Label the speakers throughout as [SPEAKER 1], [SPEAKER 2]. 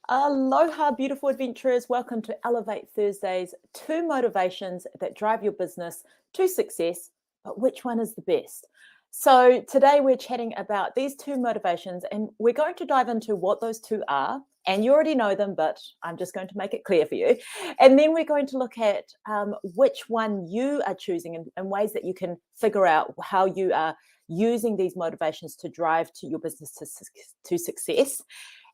[SPEAKER 1] Aloha, beautiful adventurers. Welcome to Elevate Thursdays. Two motivations that drive your business to success, but which one is the best? So, today we're chatting about these two motivations, and we're going to dive into what those two are. And you already know them, but I'm just going to make it clear for you. And then we're going to look at which one you are choosing and ways that you can figure out how you are using these motivations to drive to your business to success.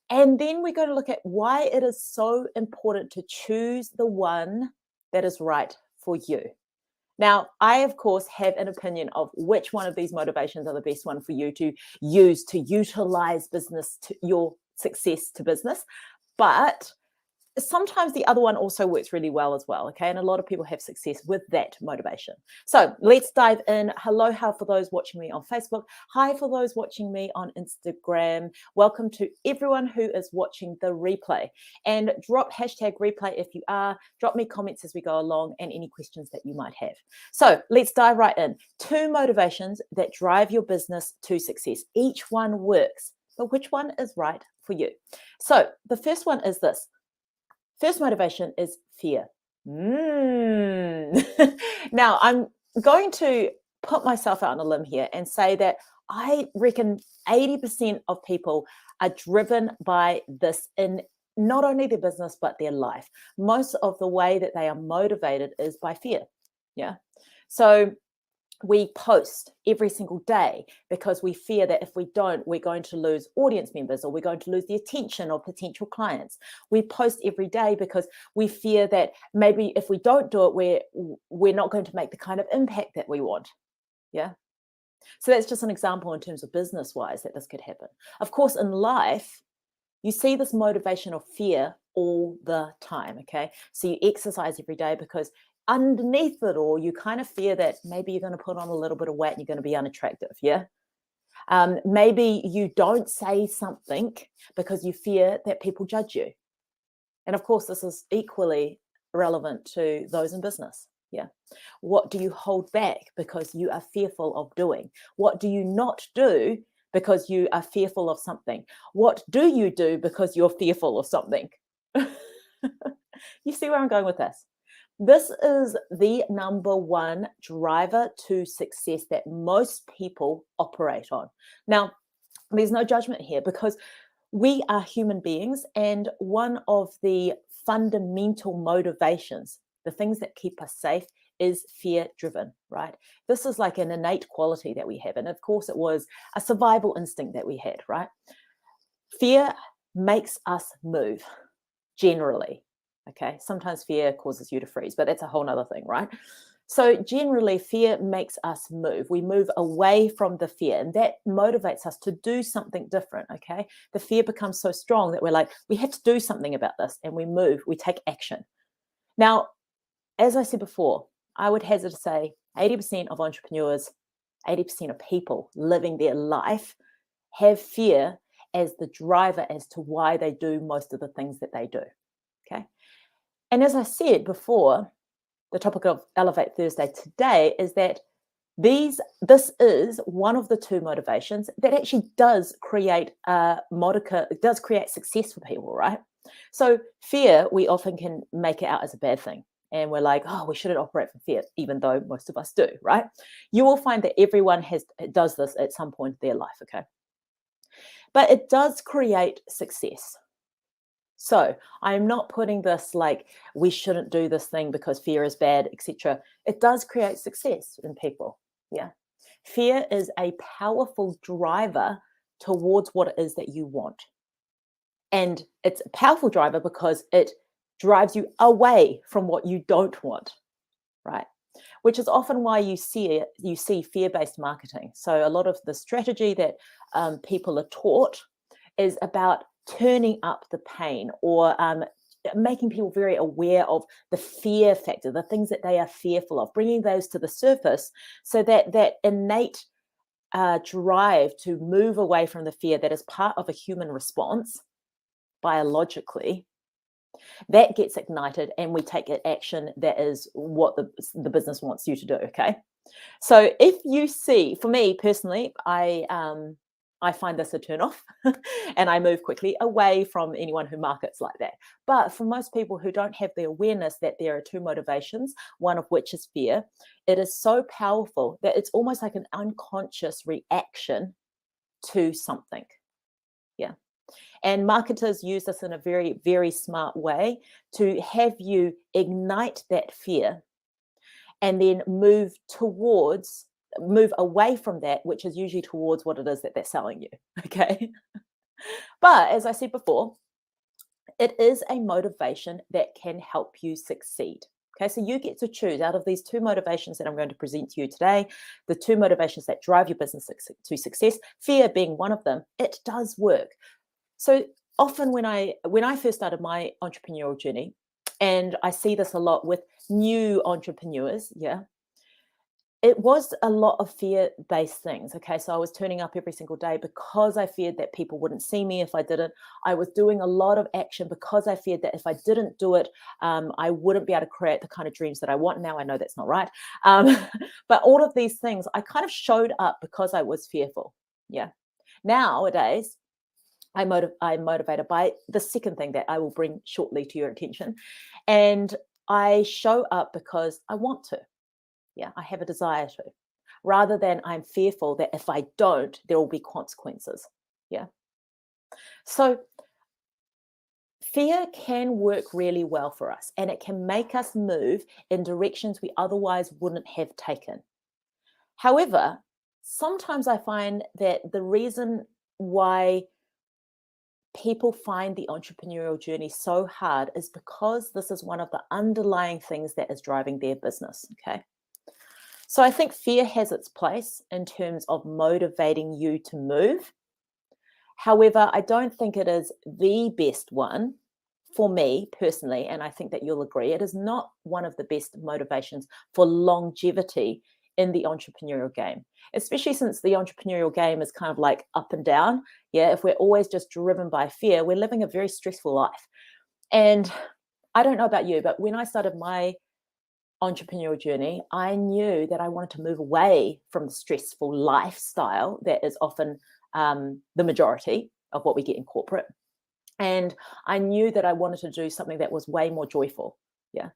[SPEAKER 1] And then we're going to look at why it is so important to choose the one that is right for you. Now, I, of course, have an opinion of which one of these motivations are the best one for you to use to utilize business to your success to business. But sometimes the other one also works really well as well. Okay. And a lot of people have success with that motivation. So let's dive in. Hello, for those watching me on Facebook. Hi, for those watching me on Instagram. Welcome to everyone who is watching the replay. And drop hashtag replay if you are. Drop me comments as we go along and any questions that you might have. So let's dive right in. Two motivations that drive your business to success. Each one works, but which one is right for you? So the first one is this. First motivation is fear. Now, I'm going to put myself out on a limb here and say that I reckon 80% of people are driven by this in not only their business, but their life. Most of the way that they are motivated is by fear. Yeah. So we post every single day because we fear that if we don't, we're going to lose audience members or we're going to lose the attention of potential clients. We post every day because we fear that maybe if we don't do it, we're not going to make the kind of impact that we want. Yeah. So that's just an example in terms of business wise that this could happen. Of course, in life, you see this motivation of fear all the time. Okay. So you exercise every day because underneath it all, you kind of fear that maybe you're going to put on a little bit of weight and you're going to be unattractive. Yeah. Maybe you don't say something because you fear that people judge you. And of course, this is equally relevant to those in business. Yeah. What do you hold back because you are fearful of doing? What do you not do because you are fearful of something? What do you do because you're fearful of something? You see where I'm going with this? This is the number one driver to success that most people operate on. Now, there's no judgment here because we are human beings, and one of the fundamental motivations, the things that keep us safe, is fear driven, right? This is like an innate quality that we have. And of course, it was a survival instinct that we had, right? Fear makes us move generally. Okay, sometimes fear causes you to freeze, but that's a whole nother thing, right? So generally, fear makes us move. We move away from the fear, and that motivates us to do something different. Okay, the fear becomes so strong that we're like, we have to do something about this, and we move, we take action. Now, as I said before, I would hazard to say 80% of entrepreneurs, 80% of people living their life have fear as the driver as to why they do most of the things that they do. Okay. And as I said before, the topic of Elevate Thursday today is that this is one of the two motivations that actually does create success for people, right? So fear, we often can make it out as a bad thing. And we're like, oh, we shouldn't operate from fear, even though most of us do, right? You will find that everyone does this at some point in their life, okay? But it does create success. So I'm not putting this like we shouldn't do this thing because fear is bad, etc. It does create success in people. Yeah. Fear is a powerful driver towards what it is that you want. And it's a powerful driver because it drives you away from what you don't want, right? Which is often why you see fear-based marketing. So a lot of the strategy that people are taught is about turning up the pain or making people very aware of the fear factor, the things that they are fearful of, bringing those to the surface so that that innate drive to move away from the fear that is part of a human response biologically, that gets ignited and we take action that is what the business wants you to do, okay? So if you see, for me personally, I I find this a turn off and I move quickly away from anyone who markets like that. But for most people who don't have the awareness that there are two motivations, one of which is fear, it is so powerful that it's almost like an unconscious reaction to something. Yeah. And marketers use this in a very, very smart way to have you ignite that fear and then move away from that, which is usually towards what it is that they're selling you. Okay. But as I said before, it is a motivation that can help you succeed. Okay, so you get to choose out of these two motivations that I'm going to present to you today, the two motivations that drive your business to success, fear being one of them. It does work. So often when I first started my entrepreneurial journey, and I see this a lot with new entrepreneurs, yeah, it was a lot of fear-based things. Okay, so I was turning up every single day because I feared that people wouldn't see me if I didn't. I was doing a lot of action because I feared that if I didn't do it, I wouldn't be able to create the kind of dreams that I want. Now I know that's not right. But all of these things, I kind of showed up because I was fearful. Yeah. Nowadays, I'm motivated by the second thing that I will bring shortly to your attention. And I show up because I want to. Yeah, I have a desire to, rather than I'm fearful that if I don't, there will be consequences. Yeah. So fear can work really well for us, and it can make us move in directions we otherwise wouldn't have taken. However, sometimes I find that the reason why people find the entrepreneurial journey so hard is because this is one of the underlying things that is driving their business. Okay. So I think fear has its place in terms of motivating you to move. However, I don't think it is the best one for me personally, and I think that you'll agree. It is not one of the best motivations for longevity in the entrepreneurial game, especially since the entrepreneurial game is kind of like up and down. Yeah, if we're always just driven by fear, we're living a very stressful life. And I don't know about you, but when I started my entrepreneurial journey, I knew that I wanted to move away from the stressful lifestyle that is often the majority of what we get in corporate. And I knew that I wanted to do something that was way more joyful. Yeah.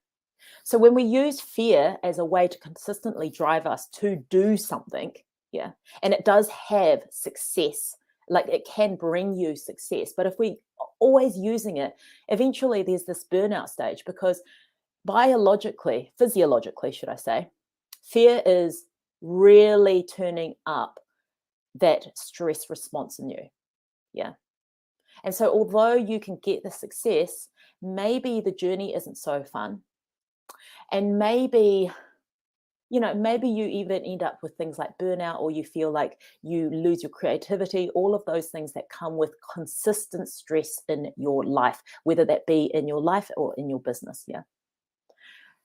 [SPEAKER 1] So when we use fear as a way to consistently drive us to do something, yeah, and it does have success, like it can bring you success. But if we are always using it, eventually there's this burnout stage because physiologically, should I say, fear is really turning up that stress response in you. Yeah. And so although you can get the success, maybe the journey isn't so fun. And maybe you even end up with things like burnout, or you feel like you lose your creativity, all of those things that come with consistent stress in your life, whether that be in your life or in your business. Yeah.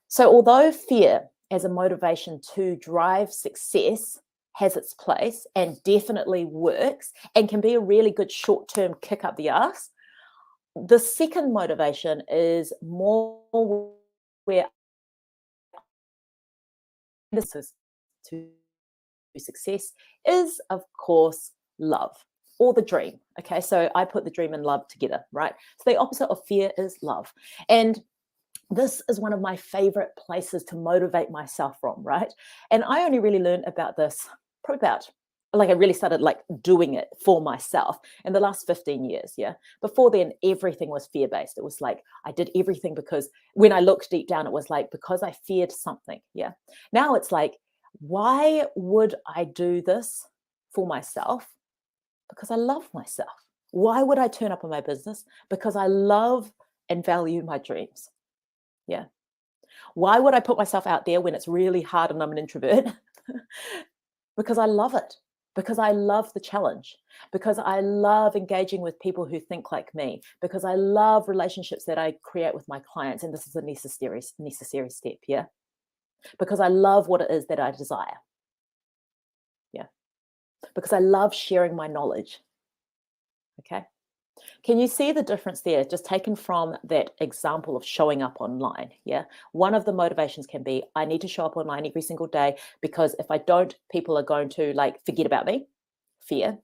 [SPEAKER 1] So although fear as a motivation to drive success has its place and definitely works and can be a really good short-term kick up the ass, the second motivation is more where this is to success is, of course, love or the dream. Okay, so I put the dream and love together, right? So the opposite of fear is love. And this is one of my favorite places to motivate myself from, right? And I only really learned about this probably about, like I really started like doing it for myself in the last 15 years. Yeah. Before then, everything was fear-based. It was like I did everything because when I looked deep down, it was like because I feared something. Yeah. Now it's like, why would I do this for myself? Because I love myself. Why would I turn up on my business? Because I love and value my dreams. Yeah. Why would I put myself out there when it's really hard and I'm an introvert? Because I love it. Because I love the challenge. Because I love engaging with people who think like me. Because I love relationships that I create with my clients. And this is a necessary step. Yeah. Because I love what it is that I desire. Yeah. Because I love sharing my knowledge. Okay. Can you see the difference there, just taken from that example of showing up online? Yeah. One of the motivations can be, I need to show up online every single day because if I don't, people are going to like forget about me, fear.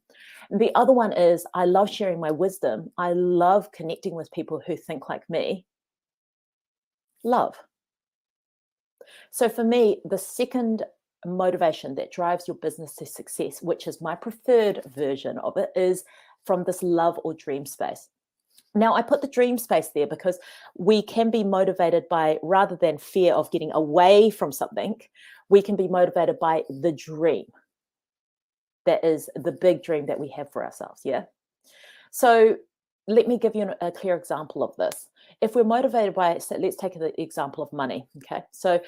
[SPEAKER 1] The other one is I love sharing my wisdom. I love connecting with people who think like me. Love. So for me, the second motivation that drives your business to success, which is my preferred version of it, is from this love or dream space. Now, I put the dream space there because we can be motivated by, rather than fear of getting away from something, we can be motivated by the dream. That is the big dream that we have for ourselves. Yeah. So let me give you a clear example of this. If we're motivated by, so let's take the example of money. Okay. So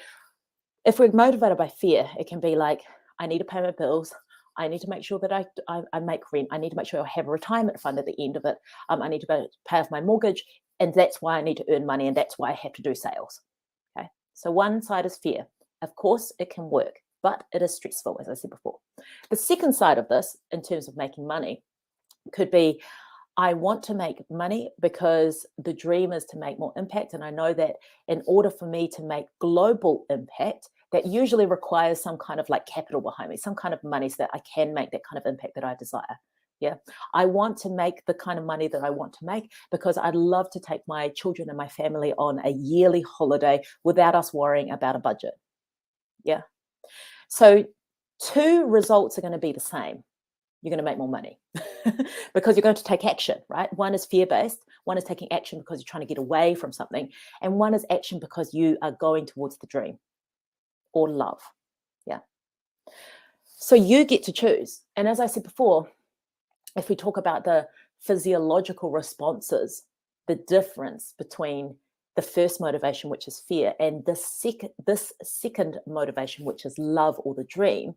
[SPEAKER 1] if we're motivated by fear, it can be like, I need to pay my bills. I need to make sure that I make rent. I need to make sure I have a retirement fund at the end of it. I need to pay off my mortgage. And that's why I need to earn money. And that's why I have to do sales. Okay. So one side is fear. Of course, it can work, but it is stressful, as I said before. The second side of this, in terms of making money, could be, I want to make money because the dream is to make more impact. And I know that in order for me to make global impact, that usually requires some kind of like capital behind me, some kind of money so that I can make that kind of impact that I desire. Yeah. I want to make the kind of money that I want to make because I'd love to take my children and my family on a yearly holiday without us worrying about a budget. Yeah. So two results are going to be the same. You're going to make more money because you're going to take action, right? One is fear-based. One is taking action because you're trying to get away from something. And one is action because you are going towards the dream or love. Yeah. So you get to choose. And as I said before, if we talk about the physiological responses, the difference between the first motivation, which is fear, and this second motivation, which is love or the dream,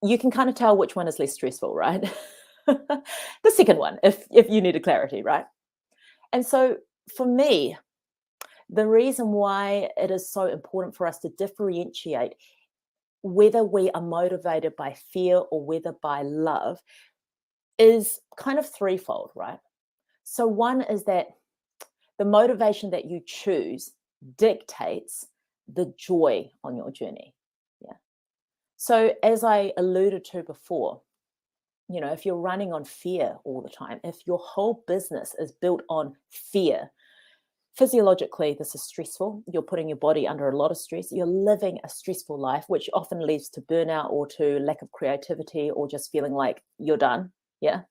[SPEAKER 1] you can kind of tell which one is less stressful, right? The second one, if you needed clarity, right? And so for me, the reason why it is so important for us to differentiate whether we are motivated by fear or whether by love is kind of threefold, right? So one is that the motivation that you choose dictates the joy on your journey. Yeah. So as I alluded to before, you know, if you're running on fear all the time, if your whole business is built on fear, physiologically, this is stressful. You're putting your body under a lot of stress. You're living a stressful life, which often leads to burnout or to lack of creativity or just feeling like you're done. Yeah.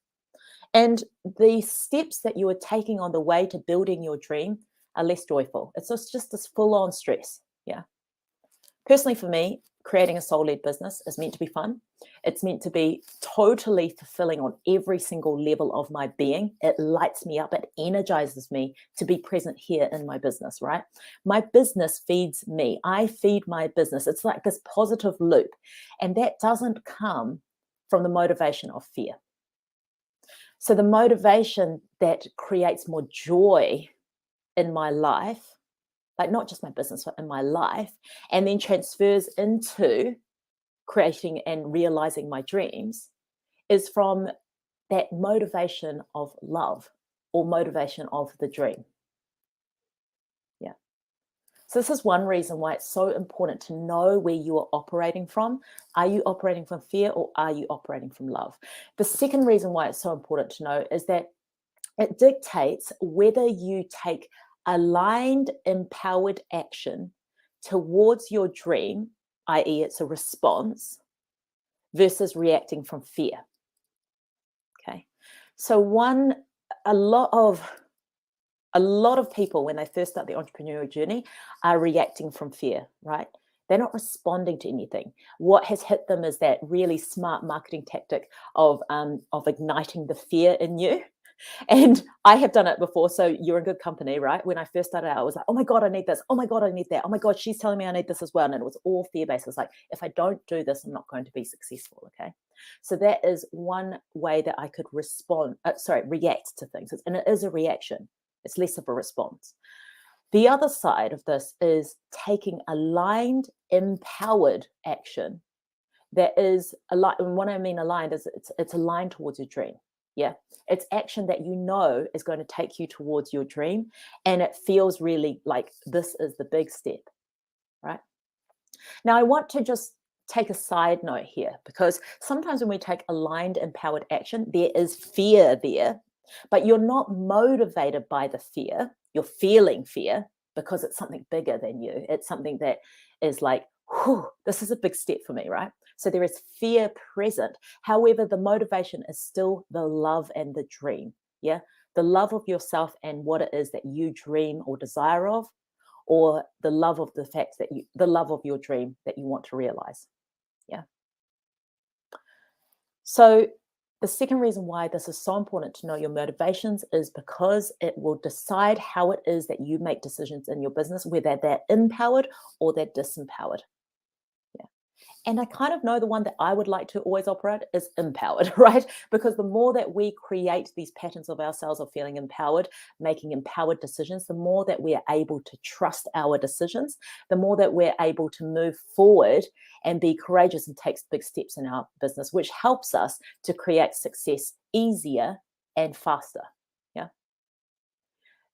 [SPEAKER 1] And the steps that you are taking on the way to building your dream are less joyful. It's just this full-on stress. Yeah. Personally, for me, creating a soul-led business is meant to be fun. It's meant to be totally fulfilling on every single level of my being. It lights me up. It energizes me to be present here in my business, right? My business feeds me. I feed my business. It's like this positive loop. And that doesn't come from the motivation of fear. So the motivation that creates more joy in my life, like not just my business, but in my life, and then transfers into creating and realizing my dreams, is from that motivation of love or motivation of the dream. Yeah. So this is one reason why it's so important to know where you are operating from. Are you operating from fear or are you operating from love? The second reason why it's so important to know is that it dictates whether you take aligned, empowered action towards your dream, i.e., it's a response, versus reacting from fear. Okay. So a lot of people, when they first start the entrepreneurial journey, are reacting from fear, right? They're not responding to anything. What has hit them is that really smart marketing tactic of igniting the fear in you. And I have done it before, so you're in good company, right? When I first started out, I was like, oh my God, I need this. Oh my God, I need that. Oh my God, she's telling me I need this as well. And it was all fear-based. It's like, if I don't do this, I'm not going to be successful, okay? So that is one way that I could react to things. And it is a reaction. It's less of a response. The other side of this is taking aligned, empowered action that is aligned. And what I mean aligned is it's aligned towards your dream. Yeah, it's action that you know is going to take you towards your dream. And it feels really like this is the big step, right? Now, I want to just take a side note here, because sometimes when we take aligned, empowered action, there is fear there, but you're not motivated by the fear. You're feeling fear because it's something bigger than you. It's something that is like, whew, this is a big step for me, right? So there is fear present. However, the motivation is still the love and the dream. Yeah. The love of yourself and what it is that you dream or desire of, or the love of the fact that the love of your dream that you want to realize. Yeah. So the second reason why this is so important to know your motivations is because it will decide how it is that you make decisions in your business, whether they're empowered or they're disempowered. And I kind of know the one that I would like to always operate is empowered, right? Because the more that we create these patterns of ourselves of feeling empowered, making empowered decisions, the more that we are able to trust our decisions, the more that we're able to move forward and be courageous and take big steps in our business, which helps us to create success easier and faster. Yeah.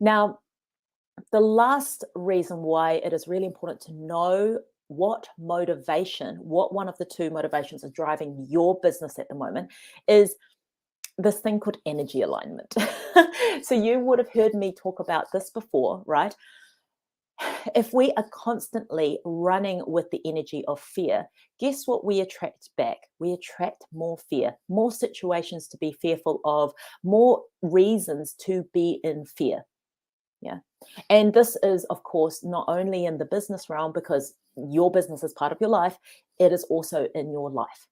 [SPEAKER 1] Now, the last reason why it is really important to know what one of the two motivations is driving your business at the moment is this thing called energy alignment. So you would have heard me talk about this before, right? If we are constantly running with the energy of fear, guess what we attract back? We attract more fear, more situations to be fearful of, more reasons to be in fear. Yeah. And this is, of course, not only in the business realm, because your business is part of your life, it is also in your life.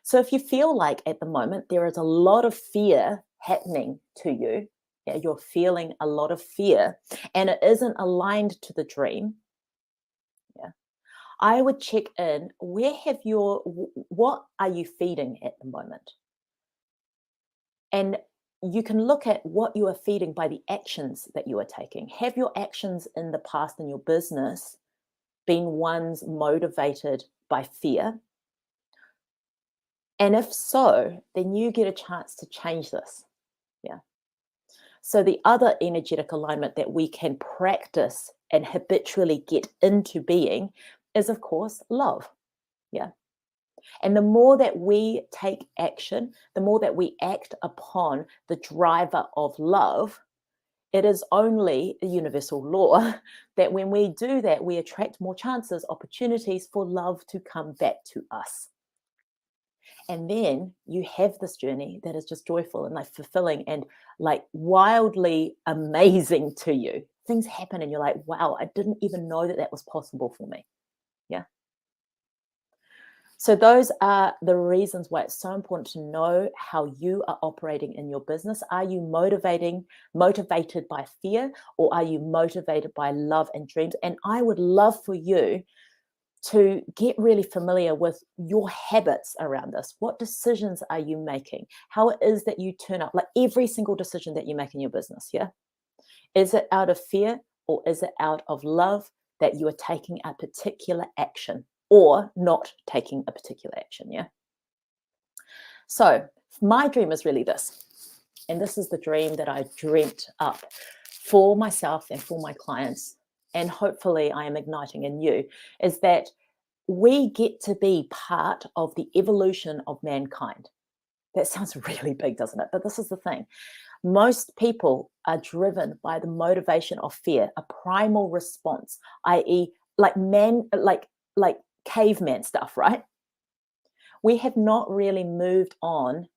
[SPEAKER 1] So if you feel like at the moment there is a lot of fear happening to you, yeah, you're feeling a lot of fear and it isn't aligned to the dream, yeah, I would check in, what are you feeding at the moment? And you can look at what you are feeding by the actions that you are taking. Have your actions in the past in your business been ones motivated by fear? And if so, then you get a chance to change this. Yeah. So the other energetic alignment that we can practice and habitually get into being is, of course, love. Yeah. And the more that we take action, the more that we act upon the driver of love, it is only a universal law that when we do that, we attract more chances, opportunities for love to come back to us. And then you have this journey that is just joyful and like fulfilling and like wildly amazing to you. Things happen and you're like, wow, I didn't even know that that was possible for me. Yeah. So those are the reasons why it's so important to know how you are operating in your business. Are you motivated by fear, or are you motivated by love and dreams? And I would love for you to get really familiar with your habits around this. What decisions are you making? How it is that you turn up, like every single decision that you make in your business, yeah? Is it out of fear or is it out of love that you are taking a particular action or not taking a particular action, yeah? So my dream is really this. And this is the dream that I dreamt up for myself and for my clients. And hopefully I am igniting in you, is that we get to be part of the evolution of mankind. That sounds really big, doesn't it? But this is the thing. Most people are driven by the motivation of fear, a primal response, i.e., like caveman stuff, right? We have not really moved on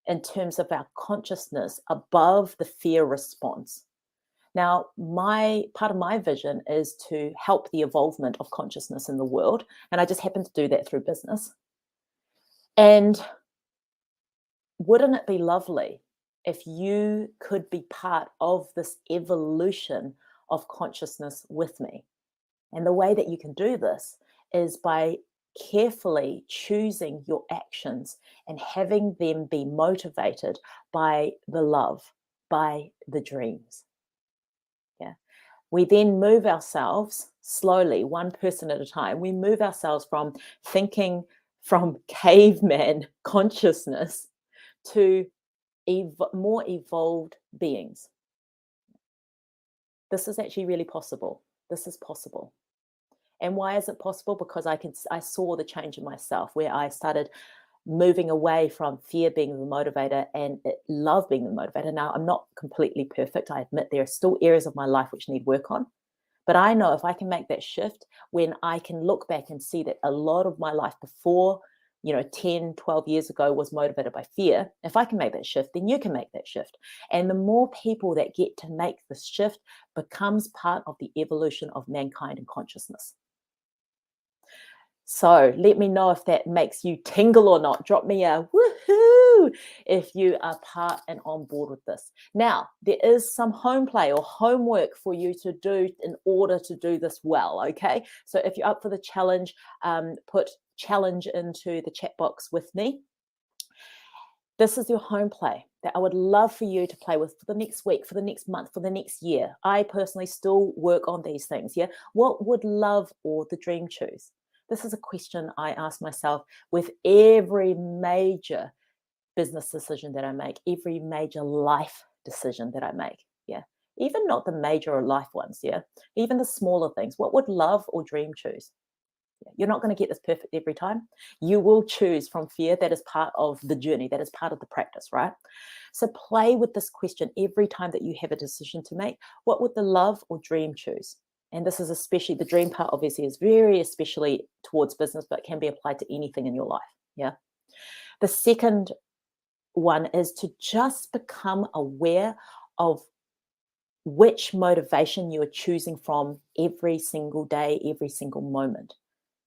[SPEAKER 1] in terms of our consciousness above the fear response. Now, my part of my vision is to help the evolvement of consciousness in the world, and I just happen to do that through business. And wouldn't it be lovely if you could be part of this evolution of consciousness with me? And the way that you can do this is by carefully choosing your actions and having them be motivated by the love, by the dreams. Yeah. We then move ourselves slowly, one person at a time. We move ourselves from thinking from caveman consciousness to more evolved beings. This is actually really possible. This is possible. And why is it possible? Because I saw the change in myself, where I started moving away from fear being the motivator and love being the motivator. Now, I'm not completely perfect. I admit there are still areas of my life which need work on. But I know if I can make that shift, when I can look back and see that a lot of my life before, 10, 12 years ago was motivated by fear, if I can make that shift, then you can make that shift. And the more people that get to make this shift becomes part of the evolution of mankind and consciousness. So let me know if that makes you tingle or not. Drop me a woohoo if you are part and on board with this. Now, there is some home play or homework for you to do in order to do this well, okay? So if you're up for the challenge, put challenge into the chat box with me. This is your home play that I would love for you to play with for the next week, for the next month, for the next year. I personally still work on these things, yeah? What would love or the dream choose? This is a question I ask myself with every major business decision that I make, every major life decision that I make. Yeah. Even not the major life ones. Yeah. Even the smaller things. What would love or dream choose? Yeah. You're not going to get this perfect every time. You will choose from fear. That is part of the journey. That is part of the practice, right? So play with this question every time that you have a decision to make. What would the love or dream choose? And this is especially, the dream part obviously is very especially towards business, but can be applied to anything in your life. Yeah. The second one is to just become aware of which motivation you are choosing from every single day, every single moment.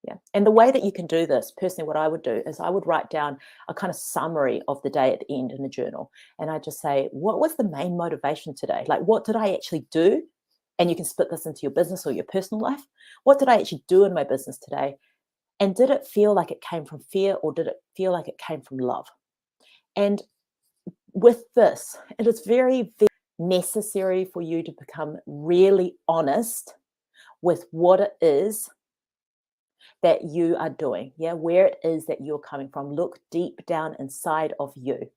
[SPEAKER 1] Yeah. And the way that you can do this, personally, what I would do is I would write down a kind of summary of the day at the end in a journal. And I just say, what was the main motivation today? Like, what did I actually do? And you can split this into your business or your personal life. What did I actually do in my business today? And did it feel like it came from fear, or did it feel like it came from love? And with this, it is very, very necessary for you to become really honest with what it is that you are doing. Yeah, where it is that you're coming from. Look deep down inside of you.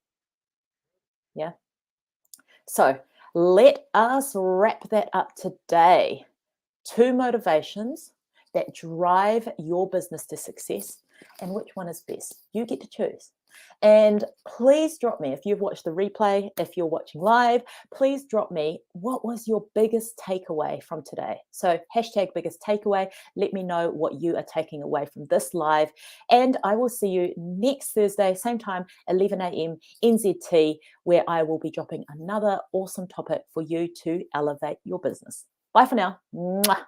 [SPEAKER 1] Yeah. So let us wrap that up today. 2 motivations that drive your business to success, and which one is best? You get to choose. And please drop me, if you've watched the replay, if you're watching live, please drop me what was your biggest takeaway from today. So hashtag biggest takeaway. Let me know what you are taking away from this live. And I will see you next Thursday, same time, 11 a.m. NZT, where I will be dropping another awesome topic for you to elevate your business. Bye for now. Mwah.